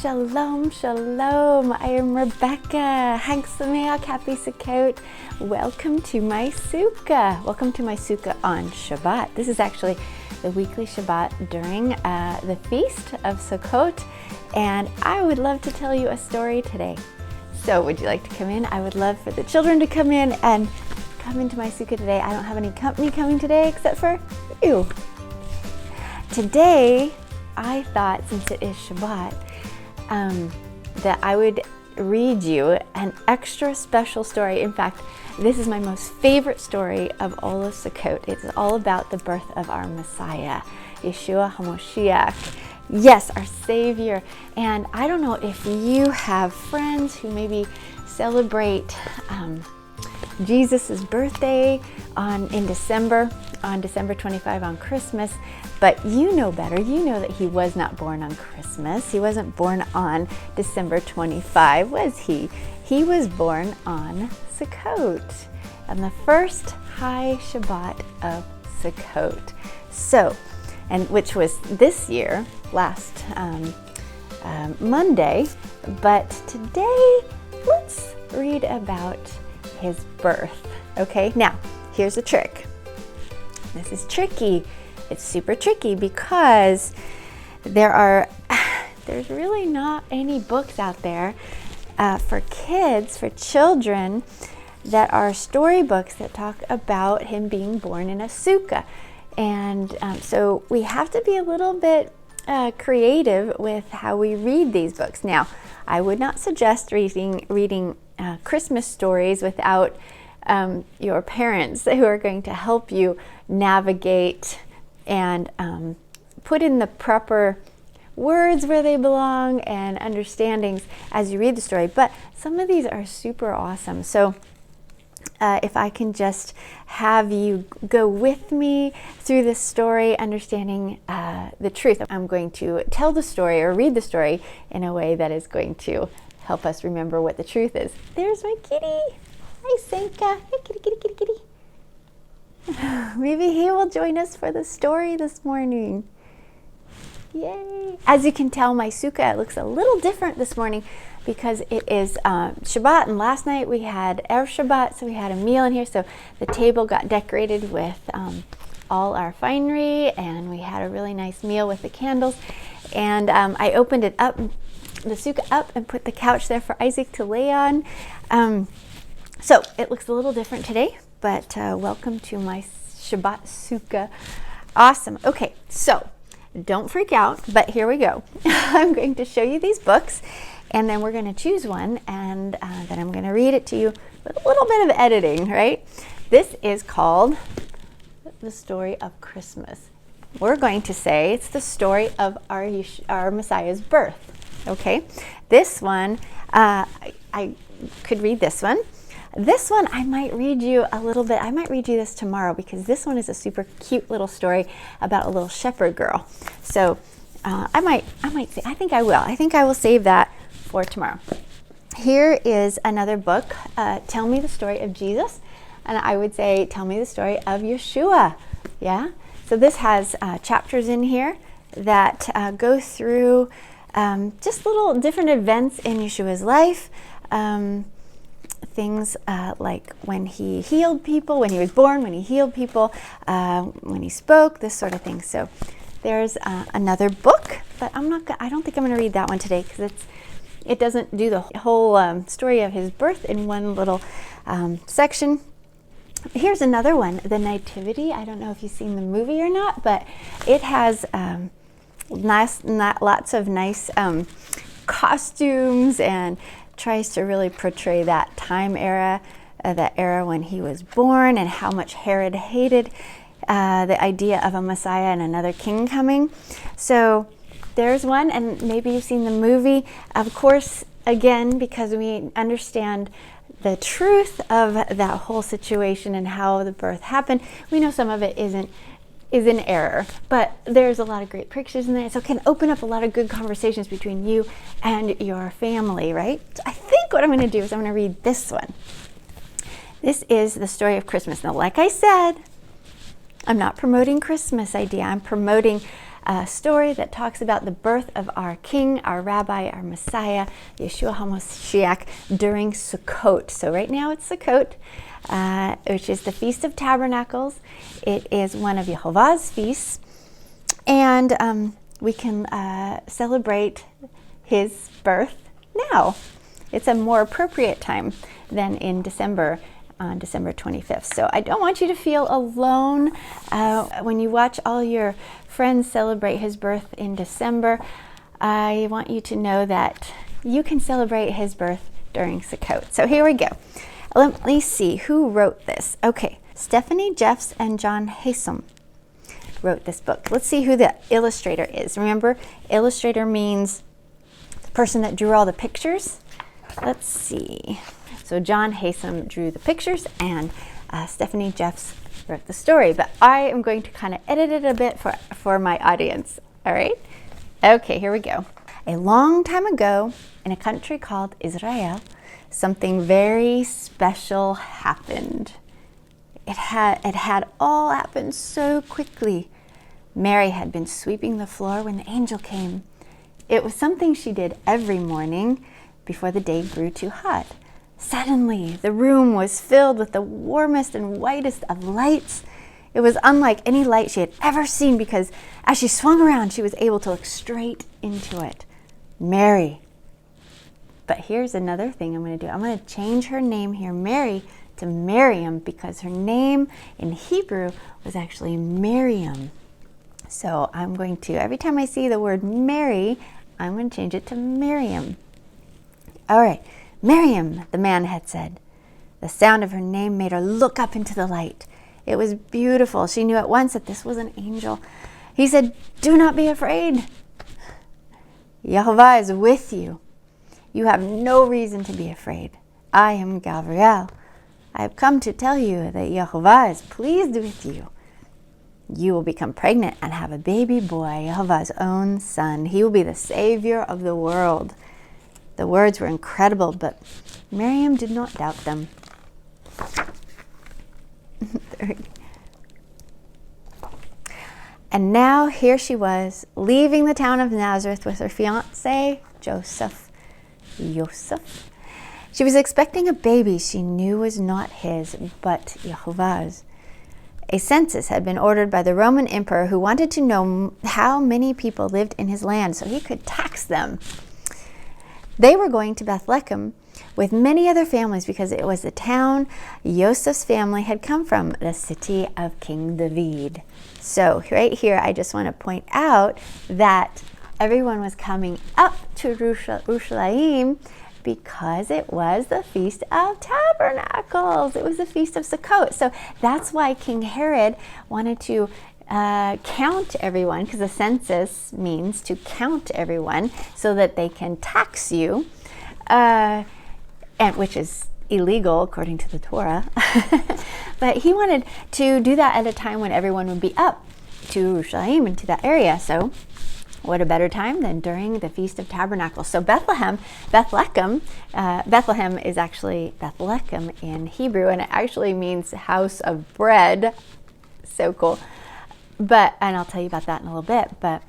Shalom, shalom. I am Rebekah. Hag Sameach, happy Sukkot. Welcome to my sukkah. Welcome to my sukkah on Shabbat. This is actually the weekly Shabbat during the feast of Sukkot, and I would love to tell you a story today. So would you like to come in? I would love for the children to come in and come into my sukkah today. I don't have any company coming today except for you. Today, I thought, since it is Shabbat, that I would read you an extra special story. In fact, this is my most favorite story of all of Sukkot. It's all about the birth of our Messiah, Yahshua HaMoshiach. Yes, our Savior. And I don't know if you have friends who maybe celebrate Jesus' birthday in December, on December 25 on Christmas, but you know better. You know that he was not born on Christmas. He wasn't born on December 25, was he? He was born on Sukkot, on the first high Shabbat of Sukkot. So, and which was this year, last Monday, but today let's read about his birth. Okay, now here's a trick. This is tricky. It's super tricky because there's really not any books out there for kids, for children, that are storybooks that talk about him being born in a sukkah. And so we have to be a little bit creative with how we read these books. Now, I would not suggest reading Christmas stories without your parents who are going to help you navigate and put in the proper words where they belong and understandings as you read the story. But some of these are super awesome. So if I can just have you go with me through this story, understanding the truth. I'm going to tell the story or read the story in a way that is going to help us remember what the truth is. There's my kitty. Hi, Senka. Hi, kitty, kitty, kitty, kitty. Maybe he will join us for the story this morning. Yay. As you can tell, my sukkah looks a little different this morning because it is Shabbat, and last night we had Erev Shabbat, so we had a meal in here. So the table got decorated with all our finery, and we had a really nice meal with the candles. And I opened it up, the sukkah up, and put the couch there for Isaac to lay on. So it looks a little different today, but welcome to my Shabbat sukkah. Awesome. Okay, so don't freak out, but here we go. I'm going to show you these books, and then we're going to choose one, and then I'm going to read it to you with a little bit of editing, right? This is called The Story of Christmas. We're going to say it's the story of our Messiah's birth, okay? This one, I could read this one. This one, I might read you a little bit. I might read you this tomorrow because this one is a super cute little story about a little shepherd girl. So I might say, I think I will save that for tomorrow. Here is another book, Tell Me the Story of Jesus. And I would say, tell me the story of Yahshua. Yeah. So this has chapters in here that go through just little different events in Yeshua's life. Things like when he healed people, when he was born, when he healed people, when he spoke, this sort of thing. So there's another book, but I don't think I'm going to read that one today because it doesn't do the whole story of his birth in one little section. Here's another one, The Nativity. I don't know if you've seen the movie or not, but it has lots of nice costumes and tries to really portray that time era, that era when he was born, and how much Herod hated the idea of a Messiah and another king coming. So there's one, and maybe you've seen the movie. Of course, again, because we understand the truth of that whole situation and how the birth happened, we know some of it is in error, but there's a lot of great pictures in there, so it can open up a lot of good conversations between you and your family, right? So I think what I'm going to do is I'm going to read this one. This is the story of Christmas. Now, like I said, I'm not promoting Christmas idea. I'm promoting story that talks about the birth of our King, our Rabbi, our Messiah, Yahshua HaMashiach, during Sukkot. So right now it's Sukkot, which is the Feast of Tabernacles. It is one of Yehovah's feasts, and we can celebrate his birth now. It's a more appropriate time than in December, on December 25th. So I don't want you to feel alone when you watch all your friends celebrate his birth in December. I want you to know that you can celebrate his birth during Sukkot. So here we go. Let me see who wrote this. Okay, Stephanie Jeffs and John Haysom wrote this book. Let's see who the illustrator is. Remember, illustrator means the person that drew all the pictures. Let's see. So John Haysom drew the pictures, and Stephanie Jeffs wrote the story. But I am going to kind of edit it a bit for my audience. All right? Okay, here we go. A long time ago, in a country called Israel, something very special happened. It had all happened so quickly. Mary had been sweeping the floor when the angel came. It was something she did every morning before the day grew too hot. Suddenly, the room was filled with the warmest and whitest of lights. It was unlike any light she had ever seen, because as she swung around, she was able to look straight into it. Mary. But here's another thing I'm going to do. I'm going to change her name here, Mary, to Miriam, because her name in Hebrew was actually Miriam. So I'm going to, every time I see the word Mary, I'm going to change it to Miriam. All right. Miriam, the man had said. The sound of her name made her look up into the light. It was beautiful. She knew at once that this was an angel. He said, "Do not be afraid. Yehovah is with you. You have no reason to be afraid. I am Gabriel. I have come to tell you that Yehovah is pleased with you. You will become pregnant and have a baby boy, Yehovah's own son. He will be the savior of the world." The words were incredible, but Miriam did not doubt them. And now here she was, leaving the town of Nazareth with her fiancé, Joseph. She was expecting a baby she knew was not his, but Yehovah's. A census had been ordered by the Roman emperor, who wanted to know how many people lived in his land so he could tax them. They were going to Bethlehem with many other families because it was the town Joseph's family had come from, the city of King David. So right here, I just want to point out that everyone was coming up to Jerusalem because it was the Feast of Tabernacles. It was the Feast of Sukkot. So that's why King Herod wanted to count everyone, because the census means to count everyone so that they can tax you, and which is illegal according to the Torah. But he wanted to do that at a time when everyone would be up to Jerusalem and to that area. So what a better time than during the Feast of Tabernacles. So Bethlehem is actually Bethlehem in Hebrew, and it actually means house of bread. So cool. And I'll tell you about that in a little bit, but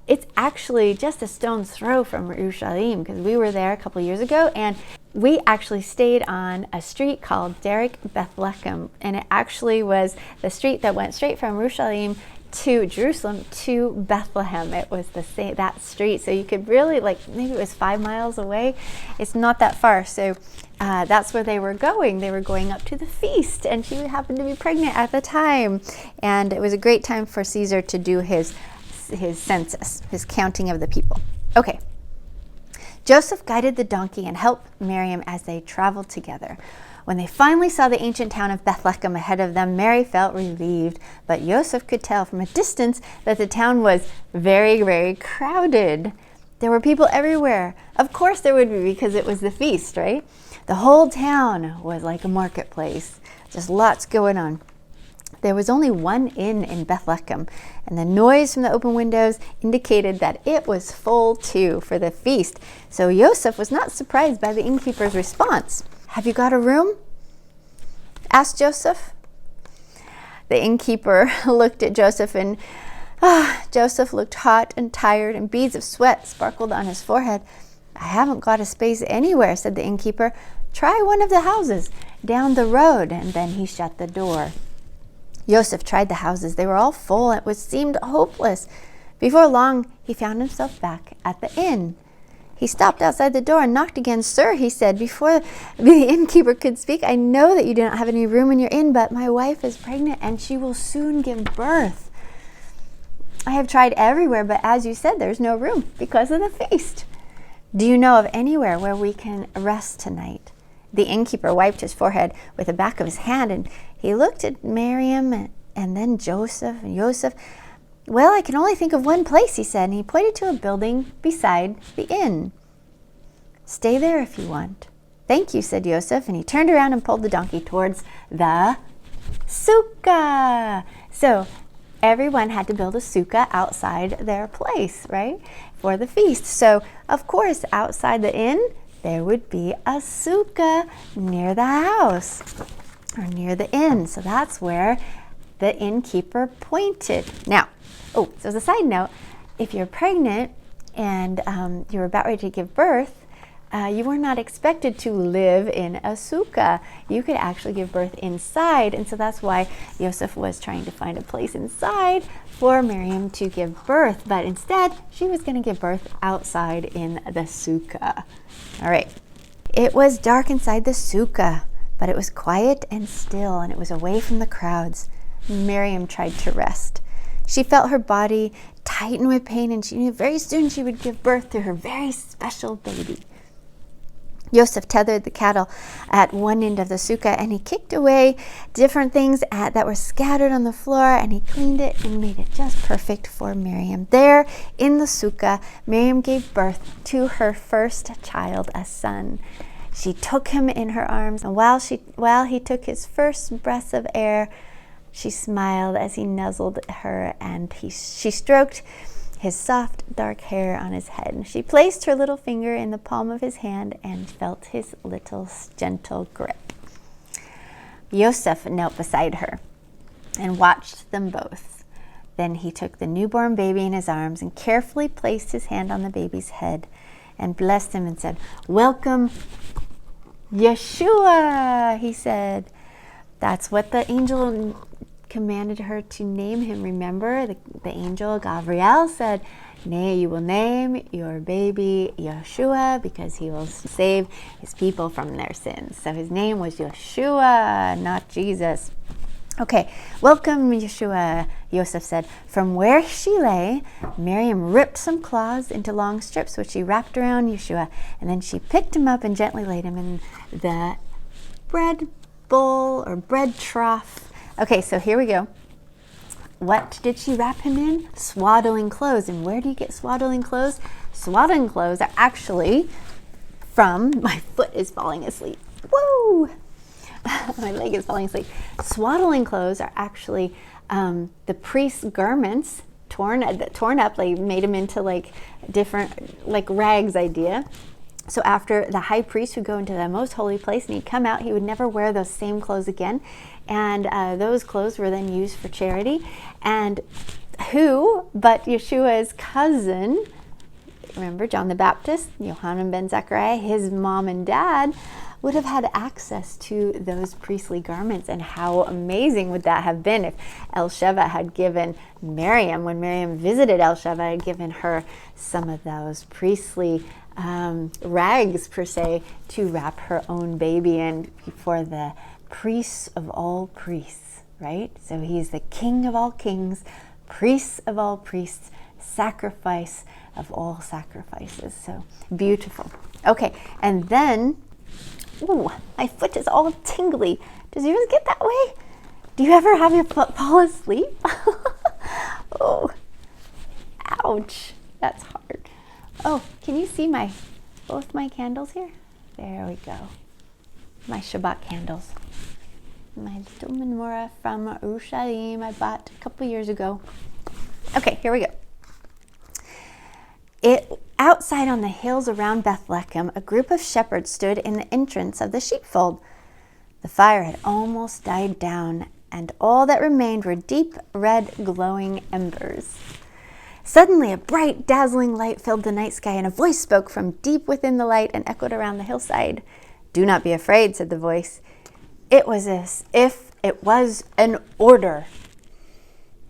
it's actually just a stone's throw from Jerusalem, because we were there a couple years ago, and we actually stayed on a street called Derek Bethlehem, and it actually was the street that went straight from Jerusalem to Bethlehem. It was that street, so you could really, maybe it was 5 miles away. It's not that far. So that's where they were going. They were going up to the feast, and she happened to be pregnant at the time, and it was a great time for Caesar to do his census, his counting of the people. Okay. Joseph guided the donkey and helped Miriam as they traveled together. When they finally saw the ancient town of Bethlehem ahead of them, Mary felt relieved, but Joseph could tell from a distance that the town was very, very crowded. There were people everywhere. Of course there would be, because it was the feast, right? The whole town was like a marketplace, just lots going on. There was only one inn in Bethlehem, and the noise from the open windows indicated that it was full too for the feast. So Joseph was not surprised by the innkeeper's response. "Have you got a room?" asked Joseph. The innkeeper looked at Joseph and Joseph looked hot and tired, and beads of sweat sparkled on his forehead. I haven't got a space anywhere, said the innkeeper. Try one of the houses down the road. And then he shut the door. Joseph tried the houses. They were all full. It seemed hopeless. Before long, he found himself back at the inn. He stopped outside the door and knocked again. Sir, he said, before the innkeeper could speak, I know that you do not have any room in your inn, but my wife is pregnant and she will soon give birth. I have tried everywhere, but as you said, there's no room because of the feast. Do you know of anywhere where we can rest tonight? The innkeeper wiped his forehead with the back of his hand, and he looked at Miriam and then Joseph and Joseph. Well, I can only think of one place, he said, and he pointed to a building beside the inn. Stay there if you want. Thank you, said Joseph, and he turned around and pulled the donkey towards the sukkah. So everyone had to build a sukkah outside their place, right, for the feast. So, of course, outside the inn, there would be a sukkah near the house or near the inn. So that's where the innkeeper pointed. Now, so as a side note, if you're pregnant and you're about ready to give birth, you were not expected to live in a sukkah. You could actually give birth inside, and so that's why Joseph was trying to find a place inside for Miriam to give birth, but instead she was going to give birth outside in the sukkah. All right. It was dark inside the sukkah, but it was quiet and still, and it was away from the crowds. Miriam tried to rest. She felt her body tighten with pain, and she knew very soon she would give birth to her very special baby. Joseph tethered the cattle at one end of the sukkah, and he kicked away different things that were scattered on the floor, and he cleaned it and made it just perfect for Miriam. There in the sukkah, Miriam gave birth to her first child, a son. She took him in her arms, and while he took his first breaths of air, she smiled as he nuzzled her, and she stroked his soft dark hair on his head. She placed her little finger in the palm of his hand and felt his little gentle grip. Joseph knelt beside her and watched them both. Then he took the newborn baby in his arms and carefully placed his hand on the baby's head and blessed him and said, "Welcome, Yahshua," he said. That's what the angel commanded her to name him. Remember, the angel Gabriel said, "Nay, you will name your baby Yahshua because he will save his people from their sins." So his name was Yahshua, not Jesus. Okay, welcome, Yahshua, Joseph said. From where she lay, Miriam ripped some cloths into long strips, which she wrapped around Yahshua, and then she picked him up and gently laid him in the bread bowl or bread trough. Okay, so here we go. What did she wrap him in? Swaddling clothes. And where do you get swaddling clothes? Swaddling clothes are actually from, my foot is falling asleep. Woo! My leg is falling asleep. Swaddling clothes are actually the priest's garments torn up, like made them into like different, like rags idea. So after the high priest would go into the most holy place and he'd come out, he would never wear those same clothes again. And those clothes were then used for charity. And who but Yeshua's cousin, remember John the Baptist, Yohanan ben Zechariah, his mom and dad, would have had access to those priestly garments. And how amazing would that have been if Elisheva had given Miriam, when Miriam visited Elisheva, had given her some of those priestly rags, per se, to wrap her own baby in for the priest of all priests, right? So he's the king of all kings, priest of all priests, sacrifice of all sacrifices. So beautiful. Okay, and then, ooh, my foot is all tingly. Does yours get that way? Do you ever have your foot fall asleep? Oh, ouch, that's hard. Oh, can you see both my candles here? There we go. My Shabbat candles. My little menorah from Yerushalayim I bought a couple years ago. Okay, here we go. Outside on the hills around Bethlehem, a group of shepherds stood in the entrance of the sheepfold. The fire had almost died down and all that remained were deep red glowing embers. Suddenly a bright, dazzling light filled the night sky, and a voice spoke from deep within the light and echoed around the hillside. "Do not be afraid," said the voice. It was as if it was an order.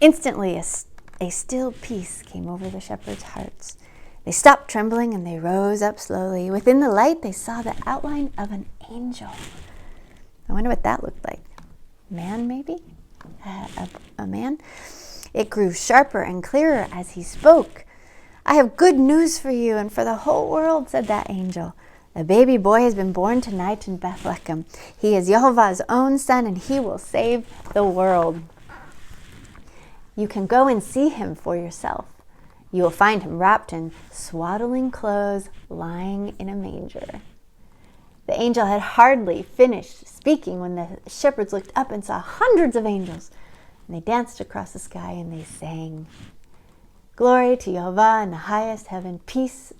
Instantly a still peace came over the shepherds' hearts. They stopped trembling and they rose up slowly. Within the light they saw the outline of an angel. I wonder what that looked like. Man, maybe? A man? It grew sharper and clearer as he spoke. "I have good news for you and for the whole world," said that angel. "A baby boy has been born tonight in Bethlehem. He is Jehovah's own son, and he will save the world. You can go and see him for yourself. You will find him wrapped in swaddling clothes, lying in a manger." The angel had hardly finished speaking when the shepherds looked up and saw hundreds of angels. And they danced across the sky and they sang, "Glory to Jehovah in the highest heaven, peace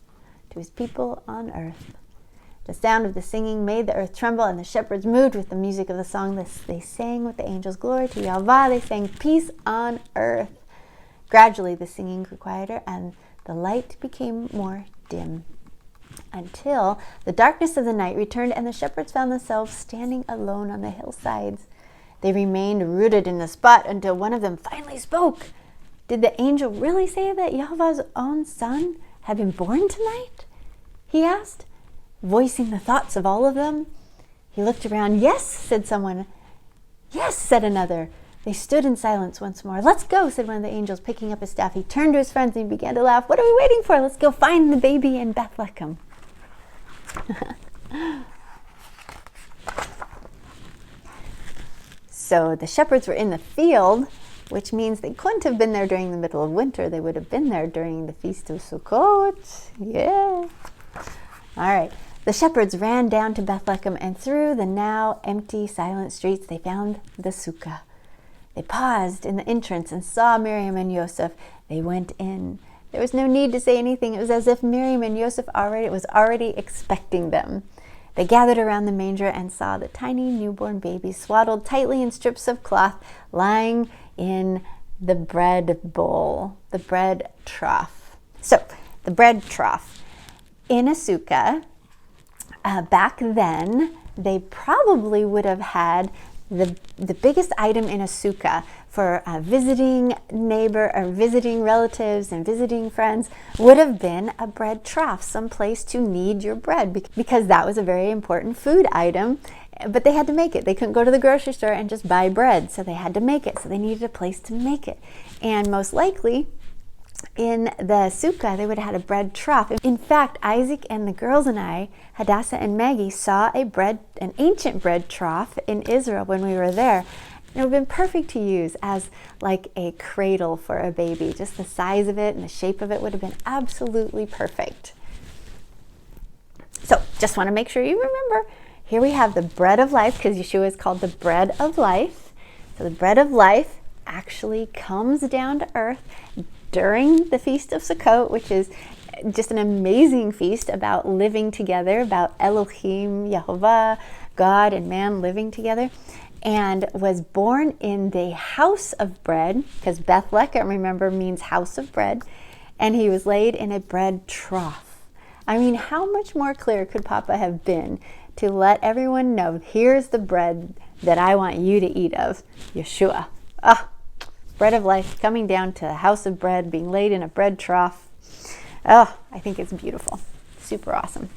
to his people on earth." The sound of the singing made the earth tremble, and the shepherds moved with the music of the song. They sang with the angels, "Glory to Jehovah." They sang, "Peace on earth." Gradually the singing grew quieter and the light became more dim, until the darkness of the night returned and the shepherds found themselves standing alone on the hillsides. They remained rooted in the spot until one of them finally spoke. Did the angel really say that Jehovah's own son had been born tonight? He asked, voicing the thoughts of all of them. He looked around. "Yes," said someone. "Yes," said another. They stood in silence once more. "Let's go," said one of the angels, picking up his staff. He turned to his friends and he began to laugh. "What are we waiting for? Let's go find the baby in Bethlehem." So the shepherds were in the field, which means they couldn't have been there during the middle of winter. They would have been there during the Feast of Sukkot. Yeah. All right. The shepherds ran down to Bethlehem, and through the now empty, silent streets, they found the sukkah. They paused in the entrance and saw Miriam and Yosef. They went in. There was no need to say anything. It was as if Miriam and Yosef was already expecting them. They gathered around the manger and saw the tiny newborn baby swaddled tightly in strips of cloth, lying in the bread bowl, the bread trough. So, the bread trough. In a sukkah, back then, they probably would have had the biggest item in a sukkah for visiting neighbor or visiting relatives and visiting friends would have been a bread trough, some place to knead your bread, because that was a very important food item. But they had to make it. They couldn't go to the grocery store and just buy bread, so they had to make it. So they needed a place to make it. And most likely, in the sukkah, they would have had a bread trough. In fact, Isaac and the girls and I, Hadassah and Maggie, saw an ancient bread trough in Israel when we were there. It would have been perfect to use as like a cradle for a baby. Just the size of it and the shape of it would have been absolutely perfect. So just want to make sure you remember, here we have the bread of life, because Yahshua is called the bread of life. So the bread of life actually comes down to earth during the Feast of Sukkot, which is just an amazing feast about living together, about Elohim, Yehovah, God and man living together, and was born in the house of bread, because Bethlehem, remember, means house of bread, and he was laid in a bread trough. I mean, how much more clear could Papa have been to let everyone know, here's the bread that I want you to eat of, Yahshua. Bread of life coming down to a house of bread, being laid in a bread trough. I think it's beautiful. Super awesome.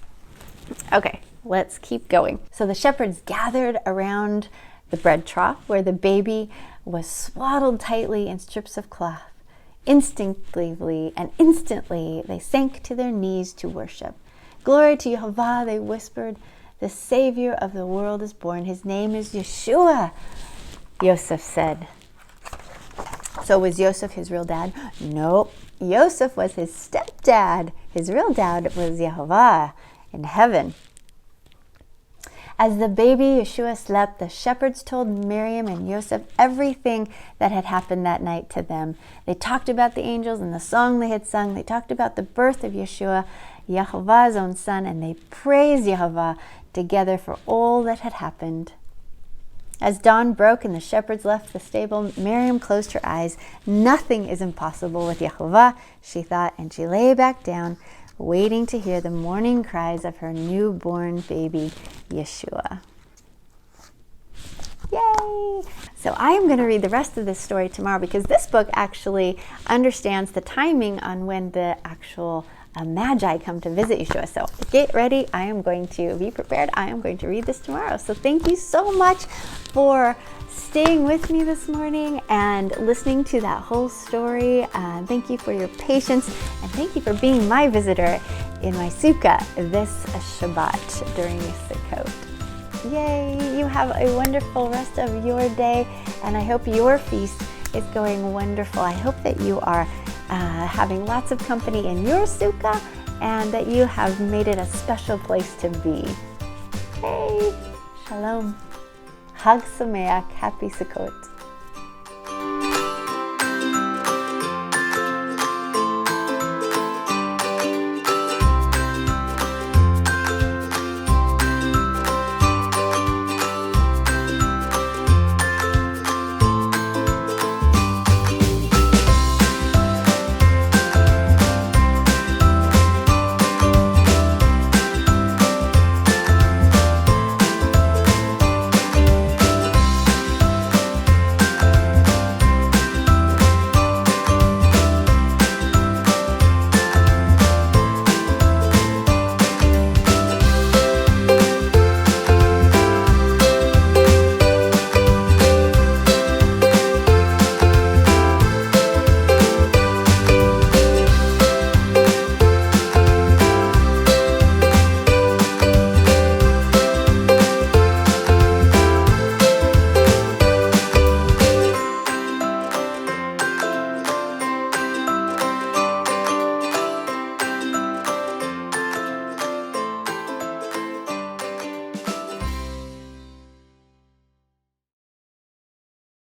Okay, let's keep going. So the shepherds gathered around the bread trough where the baby was swaddled tightly in strips of cloth. Instinctively and instantly, they sank to their knees to worship. "Glory to Jehovah," they whispered. "The Savior of the world is born. His name is Yahshua," Yosef said. So was Yosef his real dad? No, Yosef was his stepdad. His real dad was Yehovah in heaven. As the baby Yahshua slept, the shepherds told Miriam and Yosef everything that had happened that night to them. They talked about the angels and the song they had sung. They talked about the birth of Yahshua, Yehovah's own son, and they praised Yehovah together for all that had happened. As dawn broke and the shepherds left the stable, Miriam closed her eyes. Nothing is impossible with Yahovah, she thought, and she lay back down, waiting to hear the morning cries of her newborn baby, Yahshua. Yay! So I am going to read the rest of this story tomorrow, because this book actually understands the timing on when the actual Magi come to visit Yahshua. So get ready. I am going to be prepared. I am going to read this tomorrow. So thank you so much for staying with me this morning and listening to that whole story. Thank you for your patience, and thank you for being my visitor in my sukkah this Shabbat during Sukkot. Yay! You have a wonderful rest of your day, and I hope your feast is going wonderful. I hope that you are having lots of company in your sukkah, and that you have made it a special place to be. Hey, shalom, Hag Sameach, happy Sukkot.